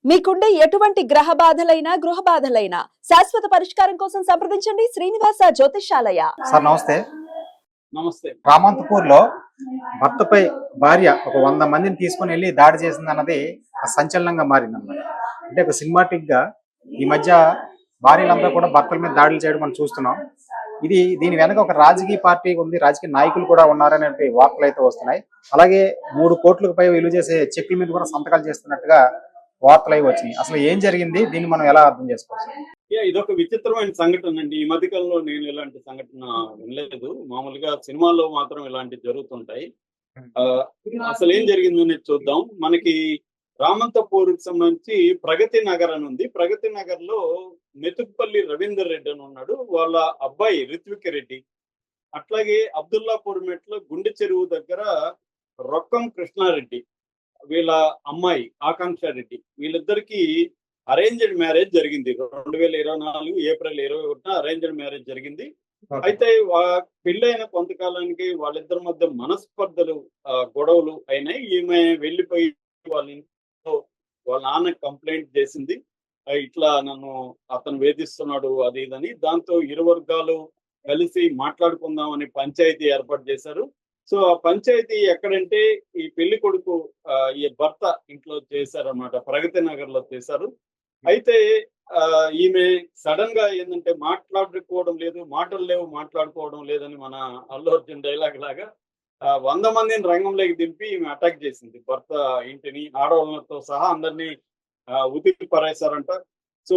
మీకుండే ఎటువంటి గ్రహ బాధలైనా గృహ బాధలైనా శాశ్వత పరిష్కారం కోసం సంప్రదించండి శ్రీనివాస జ్యోతిష్యాలయ. సార్ నమస్తే. నమస్తే. రామంతపూర్ లో భర్తపై భార్య ఒక 100 మందిని తీసుకుని వెళ్ళి దాడి చేసింది అన్నది సంచలనంగా మారింది అన్నమాట. అంటే ఒక సినిమాటిక్ గా ఈ మధ్య భార్యలంతా కూడా భర్తల మీద దాడులు చేయడం మనం చూస్తున్నాం. దీని వెనక ఒక రాజకీయ పార్టీ ఉంది, రాజకీయ నాయకులు కూడా ఉన్నారనే వార్తలు అయితే వస్తున్నాయి. అలాగే 3 కోట్లకు పై విలువ చేసే చెక్కుల మీద కూడా సంతకాలు చేస్తున్నట్టుగా వార్తలు అయి వచ్చినాయి. అసలు ఏం జరిగింది, దీన్ని మనం ఎలా అర్థం చేసుకోవచ్చు? ఇదొక విచిత్రమైన సంఘటన అండి. ఈ మధ్య కాలంలో నేను ఇలాంటి సంఘటన వినలేదు. మామూలుగా సినిమాల్లో మాత్రం ఇలాంటివి జరుగుతుంటాయి. అసలు ఏం జరిగిందని చూద్దాం. మనకి రామంతపూర్కి సంబంధించి ప్రగతి నగర్ అని ఉంది. ప్రగతి నగర్ లో మెతుకుపల్లి రవీందర్ రెడ్డి అని ఉన్నాడు. వాళ్ళ అబ్బాయి రిత్విక్ రెడ్డి. అట్లాగే అబ్దుల్లాపూర్ మెట్లో గుండె చెరువు దగ్గర రొక్కం కృష్ణారెడ్డి, వీళ్ళ అమ్మాయి ఆకాంక్ష రెడ్డి, వీళ్ళిద్దరికి అరేంజ్డ్ మ్యారేజ్ జరిగింది. 2024 ఏప్రిల్ 21న అరేంజ్డ్ మ్యారేజ్ జరిగింది. అయితే పెళ్ళైన కొంతకాలానికి వాళ్ళిద్దరి మధ్య మనస్పర్ధలు, గొడవలు అయినాయి. ఈమె వెళ్ళిపోయి వాళ్ళ ఇంట్లో వాళ్ళ నాన్న కంప్లైంట్ చేసింది, ఇట్లా నన్ను అతను వేధిస్తున్నాడు అది ఇదని. దాంతో ఇరు వర్గాలు కలిసి మాట్లాడుకుందామని పంచాయతీ ఏర్పాటు చేశారు. సో ఆ పంచాయతీ ఎక్కడంటే ఈ పెళ్లి కొడుకు ఈ భర్త ఇంట్లో చేశారన్నమాట, ప్రగతి నగర్ లో చేశారు. అయితే ఈమె సడన్ గా ఏంటంటే మాట్లాడుకోవడం లేదు, మాటలు లేవు, మాట్లాడుకోవడం లేదని మన అల్లు అర్జున్ డైలాగ్ లాగా 100 మందిని రంగంలోకి దింపి ఈమె అటాక్ చేసింది. భర్త ఇంటిని, ఆడవాళ్ళతో సహా అందరినీ ఉతికి పరేశారంట. సో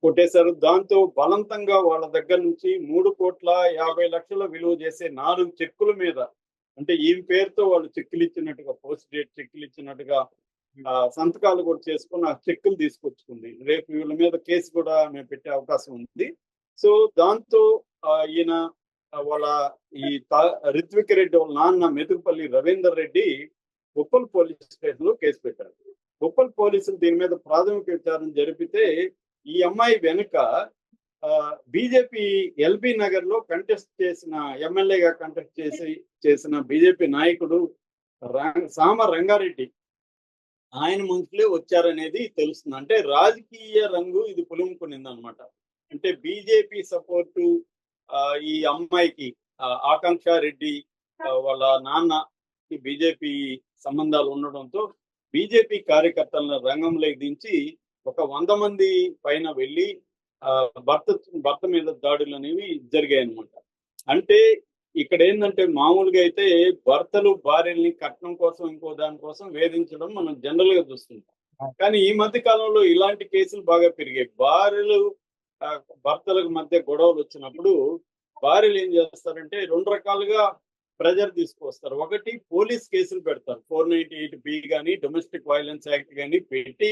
కొట్టేశారు. దాంతో బలవంతంగా వాళ్ళ దగ్గర నుంచి 3,50,00,000 విలువ చేసే 4 చెక్కుల మీద, అంటే ఈమె పేరుతో వాళ్ళు చెక్కులు ఇచ్చినట్టుగా, పోస్ట్ డేట్ చెక్కులు ఇచ్చినట్టుగా సంతకాలు కూడా చేసుకుని ఆ చెక్కులు తీసుకొచ్చుకుంది. రేపు వీళ్ళ మీద కేసు కూడా మేము పెట్టే అవకాశం ఉంది. సో దాంతో ఈయన వాళ్ళ ఈ రిత్విక్ రెడ్డి వాళ్ళ నాన్న మెతుకుపల్లి రవీందర్ రెడ్డి ఉప్పల్ పోలీస్ స్టేషన్ లో కేసు పెట్టారు. ఉప్పల్ పోలీసులు దీని మీద ప్రాథమిక విచారణ జరిపితే ఈ అమ్మాయి వెనుక బీజేపీ ఎల్బీ నగర్ లో కంటెస్ట్ చేసిన, ఎమ్మెల్యేగా కంటెస్ట్ చేసిన బీజేపీ నాయకుడు సామ రంగారెడ్డి, ఆయన మనుషులే వచ్చారనేది తెలుస్తుంది. అంటే రాజకీయ రంగు ఇది పులుముకునింది అనమాట. అంటే బీజేపీ సపోర్టు ఈ అమ్మాయికి, ఆకాంక్ష రెడ్డి వాళ్ళ నాన్నకి బీజేపీ సంబంధాలు ఉండడంతో బీజేపీ కార్యకర్తలను రంగంలోకి దించి ఒక 100 మంది పైన వెళ్ళి భర్త మీద దాడులు అనేవి జరిగాయి అనమాట. అంటే ఇక్కడ ఏంటంటే మామూలుగా అయితే భర్తలు భార్యల్ని కట్నం కోసం ఇంకో దానికోసం వేధించడం మనం జనరల్ గా చూస్తుంటాం. కానీ ఈ మధ్య కాలంలో ఇలాంటి కేసులు బాగా పెరిగాయి. భార్యలు భర్తలకు మధ్య గొడవలు వచ్చినప్పుడు భార్యలు ఏం చేస్తారంటే 2 రకాలుగా ప్రెజర్ తీసుకొస్తారు. ఒకటి, పోలీస్ కేసులు పెడతారు. 498B కానీ డొమెస్టిక్ వైలెన్స్ యాక్ట్ కానీ పెట్టి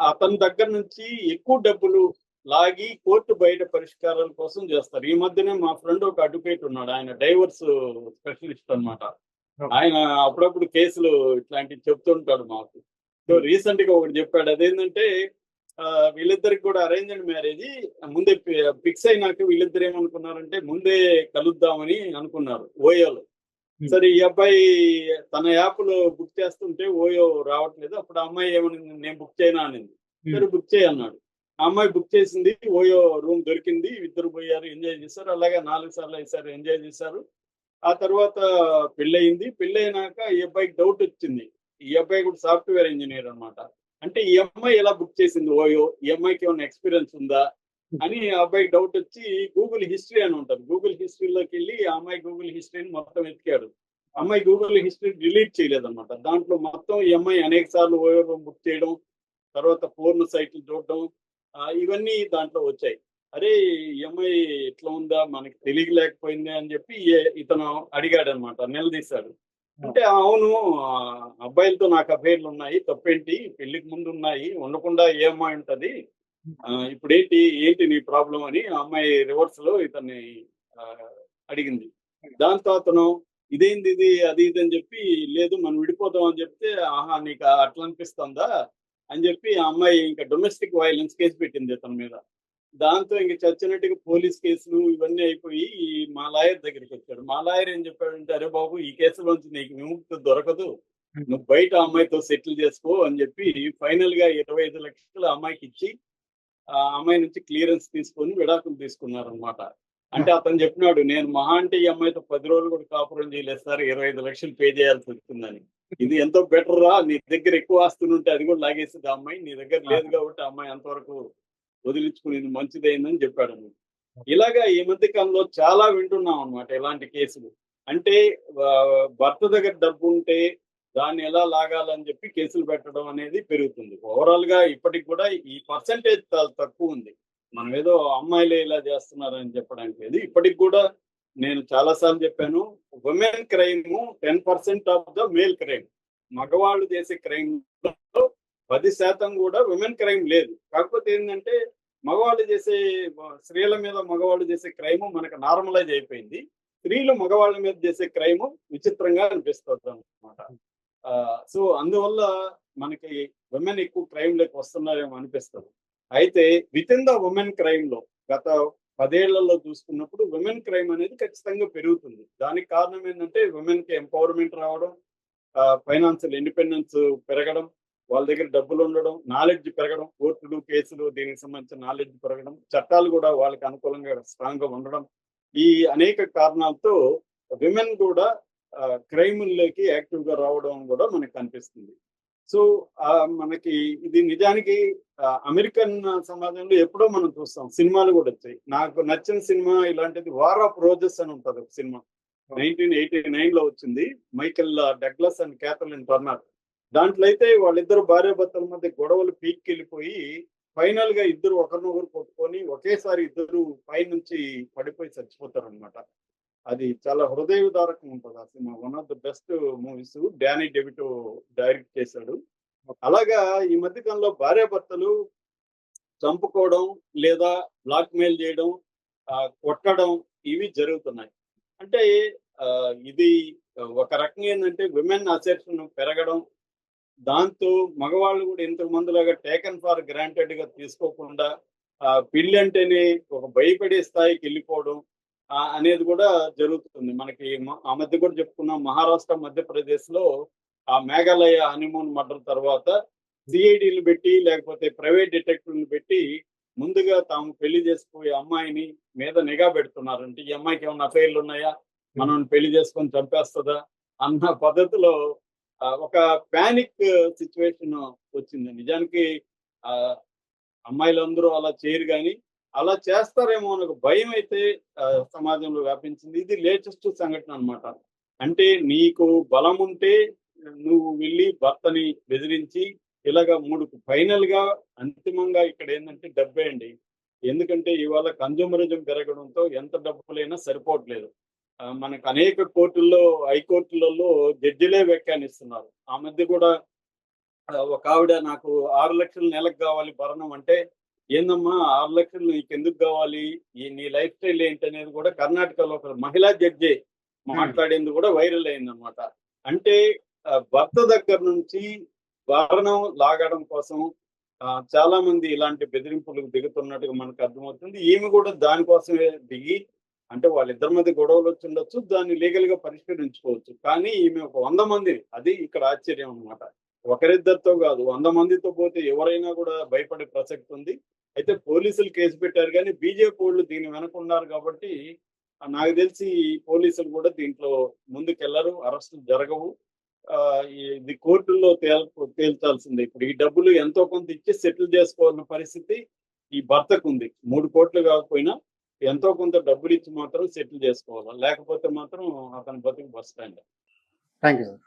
అతని దగ్గర నుంచి ఎక్కువ డబ్బులు లాగి కోర్టు బయట పరిష్కారాల కోసం చేస్తారు. ఈ మధ్యనే మా ఫ్రెండ్ ఒక అడ్వకేట్ ఉన్నాడు, ఆయన డైవర్స్ స్పెషలిస్ట్ అన్నమాట. ఆయన అప్పుడప్పుడు కేసులు ఇట్లాంటివి చెప్తుంటాడు మాకు. సో రీసెంట్ గా ఒకటి చెప్పాడు. అదేంటంటే వీళ్ళిద్దరికి కూడా అరేంజ్డ్ మ్యారేజ్ ముందే ఫిక్స్ అయినాక వీళ్ళిద్దరు ఏమనుకున్నారంటే ముందే కలుద్దామని అనుకున్నారు ఓయోలో. సరే ఈ అబ్బాయి తన యాప్ లో బుక్ చేస్తుంటే ఓయో రావట్లేదు. అప్పుడు అమ్మాయి ఏమని, నేను బుక్ చేయనా అనింది. సరే బుక్ చేయన్నాడు. ఆ అమ్మాయి బుక్ చేసింది, ఓయో రూమ్ దొరికింది, ఇద్దరు పోయారు, ఎంజాయ్ చేశారు. అలాగే 4 సార్లు 5 సార్లు ఎంజాయ్ చేశారు. ఆ తర్వాత పెళ్ళయింది. పెళ్ళైనాక ఈ అబ్బాయికి డౌట్ వచ్చింది. ఈ అబ్బాయి కూడా సాఫ్ట్వేర్ ఇంజనీర్ అనమాట. అంటే ఈ అమ్మాయి ఎలా బుక్ చేసింది ఓయో, ఈ అమ్మాయికి ఏమైనా ఎక్స్పీరియన్స్ ఉందా అని ఆ అబ్బాయికి డౌట్ వచ్చి గూగుల్ హిస్టరీ అని ఉంటుంది, గూగుల్ హిస్టరీలోకి వెళ్ళి ఆ అమ్మాయి గూగుల్ హిస్టరీని మొత్తం వెతికాడు. అమ్మాయి గూగుల్ హిస్టరీ డిలీట్ చేయలేదన్నమాట. దాంట్లో మొత్తం ఈ అమ్మాయి అనేక సార్లు ఓయో రూమ్ బుక్ చేయడం, తర్వాత పోర్న్ సైట్లు చూడడం, ఇవన్నీ దాంట్లో వచ్చాయి. అరే ఈ అమ్మాయి ఎట్లా ఉందా మనకి తెలియలేకపోయింది అని చెప్పి ఇతను అడిగాడు అనమాట, నిలదీశాడు. అంటే అవును, అబ్బాయిలతో నాకు అఫైర్లు ఉన్నాయి, తప్పేంటి, పెళ్లికి ముందు ఉన్నాయి, ఉండకుండా ఏ అమ్మాయి ఉంటది, ఇప్పుడు ఏంటి నీ ప్రాబ్లం అని ఆ అమ్మాయి రివర్స్ లో ఇతన్ని అడిగింది. దాంతో అతను ఇదేంది ఇది అది ఇది అని చెప్పి, లేదు మనం విడిపోతాం అని చెప్తే, ఆహా నీకు అట్లా అనిపిస్తుందా అని చెప్పి ఆ అమ్మాయి ఇంకా డొమెస్టిక్ వైలెన్స్ కేసు పెట్టింది అతని మీద. దాంతో ఇంక చచ్చినట్టుగా పోలీస్ కేసులు ఇవన్నీ అయిపోయి మా లాయర్ దగ్గరికి వచ్చాడు. మా లాయర్ ఏం చెప్పాడంటే, అరే బాబు ఈ కేసులోంచి నీకు విముక్తి దొరకదు, నువ్వు బయట అమ్మాయితో సెటిల్ చేసుకో అని చెప్పి ఫైనల్ గా 25 లక్షలు అమ్మాయికి ఇచ్చి ఆ అమ్మాయి నుంచి క్లియరెన్స్ తీసుకొని విడాకులు తీసుకున్నారు అనమాట. అంటే అతను చెప్పినాడు, నేను మహా అంటే ఈ అమ్మాయితో 10 రోజులు కూడా కాపురం చేయలేదు సార్, 25 లక్షలు పే చేయాల్సి వస్తుందని. ఇది ఎంతో బెటర్ రా, నీ దగ్గర ఎక్కువ ఆస్తులు ఉంటే అది కూడా లాగేసింది ఆ అమ్మాయి, నీ దగ్గర లేదు కాబట్టి ఆ అమ్మాయి అంతవరకు వదిలించుకునేది మంచిదైందని చెప్పాడు. ఇలాగా ఈ మధ్య కాలంలో చాలా వింటున్నాం అనమాట ఇలాంటి కేసులు. అంటే భర్త దగ్గర డబ్బు ఉంటే దాన్ని ఎలా లాగాలని చెప్పి కేసులు పెట్టడం అనేది పెరుగుతుంది. ఓవరాల్ గా ఇప్పటికి కూడా ఈ పర్సంటేజ్ చాలా తక్కువ ఉంది. మనం ఏదో అమ్మాయిలే ఇలా చేస్తున్నారని చెప్పడానికి లేదు. ఇప్పటికి కూడా నేను చాలా సార్లు చెప్పాను, women crime 10% of the male crime. మగవాళ్ళు చేసే క్రైమ్ లో 10% కూడా ఉమెన్ క్రైమ్ లేదు. కాకపోతే ఏంటంటే మగవాళ్ళు చేసే, స్త్రీల మీద మగవాళ్ళు చేసే క్రైమ్ మనకు నార్మలైజ్ అయిపోయింది. స్త్రీలు మగవాళ్ళ మీద చేసే క్రైమ్ విచిత్రంగా అనిపిస్తుంది అనమాట. సో అందువల్ల మనకి ఉమెన్ ఎక్కువ క్రైమ్ లేక వస్తున్నారేమో అనిపిస్తుంది. అయితే with in the women crime లో గత 10 ఏళ్లలో చూసుకున్నప్పుడు ఉమెన్ క్రైమ్ అనేది ఖచ్చితంగా పెరుగుతుంది. దానికి కారణం ఏంటంటే ఉమెన్ కి ఎంపవర్మెంట్ రావడం, ఫైనాన్షియల్ ఇండిపెండెన్స్ పెరగడం, వాళ్ళ దగ్గర డబ్బులు ఉండడం, నాలెడ్జ్ పెరగడం, కోర్టులు కేసులు దీనికి సంబంధించిన నాలెడ్జ్ పెరగడం, చట్టాలు కూడా వాళ్ళకి అనుకూలంగా స్ట్రాంగ్ గా ఉండడం, ఈ అనేక కారణాలతో విమెన్ కూడా క్రైముల్లోకి యాక్టివ్ గా రావడం కూడా మనకు కనిపిస్తుంది. సో మనకి ఇది నిజానికి అమెరికన్ సమాజంలో ఎప్పుడో మనం చూస్తాం, సినిమాలు కూడా వచ్చాయి. నాకు నచ్చిన సినిమా ఇలాంటిది వార్ ఆఫ్ రోజెస్ అని ఉంటుంది ఒక సినిమా, 1989 లో వచ్చింది. Michael Douglas and Catherine Turner. దాంట్లో అయితే వాళ్ళిద్దరు భార్యాభర్తల మధ్య గొడవలు పీక్కెళ్ళిపోయి ఫైనల్ గా ఇద్దరు ఒకరినొకరు కొట్టుకొని ఒకేసారి ఇద్దరు పై నుంచి పడిపోయి చచ్చిపోతారు అనమాట. అది చాలా హృదయ విదారకం ఉంటుంది ఆ సినిమా. One of the best movies. Danny DeVito direct చేశాడు. అలాగా ఈ మధ్య కాలంలో భార్యాభర్తలు చంపుకోవడం లేదా బ్లాక్ మెయిల్ చేయడం, కొట్టడం ఇవి జరుగుతున్నాయి. అంటే ఇది ఒక రకంగా ఏంటంటే విమెన్ అసెప్షన్ పెరగడం, దాంతో మగవాళ్ళు కూడా ఇంతకు ముందులాగా టేకన్ ఫర్ గ్రాంటెడ్ గా తీసుకోకుండా పెళ్లి అంటేనే ఒక భయపడే స్థాయికి వెళ్ళిపోవడం అనేది కూడా జరుగుతుంది. మనకి ఆ మధ్య కూడా చెప్పుకున్నాం, మహారాష్ట్ర మధ్యప్రదేశ్ లో ఆ మేఘాలయ హనీమూన్ మర్డర్ తర్వాత సిఐడీలు పెట్టి లేకపోతే ప్రైవేట్ డిటెక్టివ్లు పెట్టి ముందుగా తాము పెళ్లి చేసుకునే అమ్మాయిని మీద నిఘా పెడుతున్నారు. అంటే ఈ అమ్మాయికి ఏమైనా అఫైర్లు ఉన్నాయా, మనం పెళ్లి చేసుకొని చంపేస్తుందా అన్న పద్ధతిలో ఒక పానిక్ సిచ్యువేషన్ వచ్చింది. నిజానికి అమ్మాయిలందరూ అలా చేయరు, కానీ అలా చేస్తారేమో అని ఒక భయం అయితే సమాజంలో వ్యాపించింది. ఇది లేటెస్ట్ సంఘటన అనమాట. అంటే నీకు బలం ఉంటే నువ్వు వెళ్ళి భర్తని బెదిరించి ఇలాగా ఫైనల్ గా అంతిమంగా ఇక్కడ ఏంటంటే డబ్బే అండి. ఎందుకంటే ఇవాళ కన్జ్యూమరిజం పెరగడంతో ఎంత డబ్బులైనా సరిపోవట్లేదు. మనకు అనేక కోర్టుల్లో, హైకోర్టులలో జడ్జిలే వ్యాఖ్యానిస్తున్నారు. ఆ మధ్య కూడా ఒక ఆవిడ నాకు 6 లక్షలు నెలకు కావాలి భరణం అంటే, ఏందమ్మా 6 లక్షలు నీకు ఎందుకు కావాలి, నీ లైఫ్ స్టైల్ ఏంటి అనేది కూడా కర్ణాటకలో ఒక మహిళా జడ్జి మాట్లాడేందుకు కూడా వైరల్ అయింది అనమాట. అంటే భర్త దగ్గర నుంచి భరణం లాగడం కోసం చాలా మంది ఇలాంటి బెదిరింపులకు దిగుతున్నట్టుగా మనకు అర్థమవుతుంది. ఈమె కూడా దానికోసమే దిగి, అంటే వాళ్ళిద్దరి మధ్య గొడవలు వచ్చి ఉండొచ్చు, దాన్ని లీగల్ గా పరిష్కరించుకోవచ్చు. కానీ ఈమె ఒక 100 మంది, అది ఇక్కడ ఆశ్చర్యం అనమాట. ఒకరిద్దరితో కాదు, 100 మందితో పోతే ఎవరైనా కూడా భయపడే ప్రసక్తి ఉంది. అయితే పోలీసులు కేసు పెట్టారు, కానీ బీజేపీ వాళ్ళు దీన్ని వెనకున్నారు కాబట్టి నాకు తెలిసి పోలీసులు కూడా దీంట్లో ముందుకెళ్లరు, అరెస్టులు జరగవు. ఇది కోర్టుల్లో తేల్చాల్సిందే. ఇప్పుడు ఈ డబ్బులు ఎంతో కొంత ఇచ్చి సెటిల్ చేసుకోవాలన్న పరిస్థితి ఈ భర్తకు ఉంది. 3 కోట్లు కాకపోయినా ఎంతో కొంత డబ్బులు ఇచ్చి మాత్రం సెటిల్ చేసుకోవాలి, లేకపోతే మాత్రం అతని బతుకు bus stand. Thank you sir.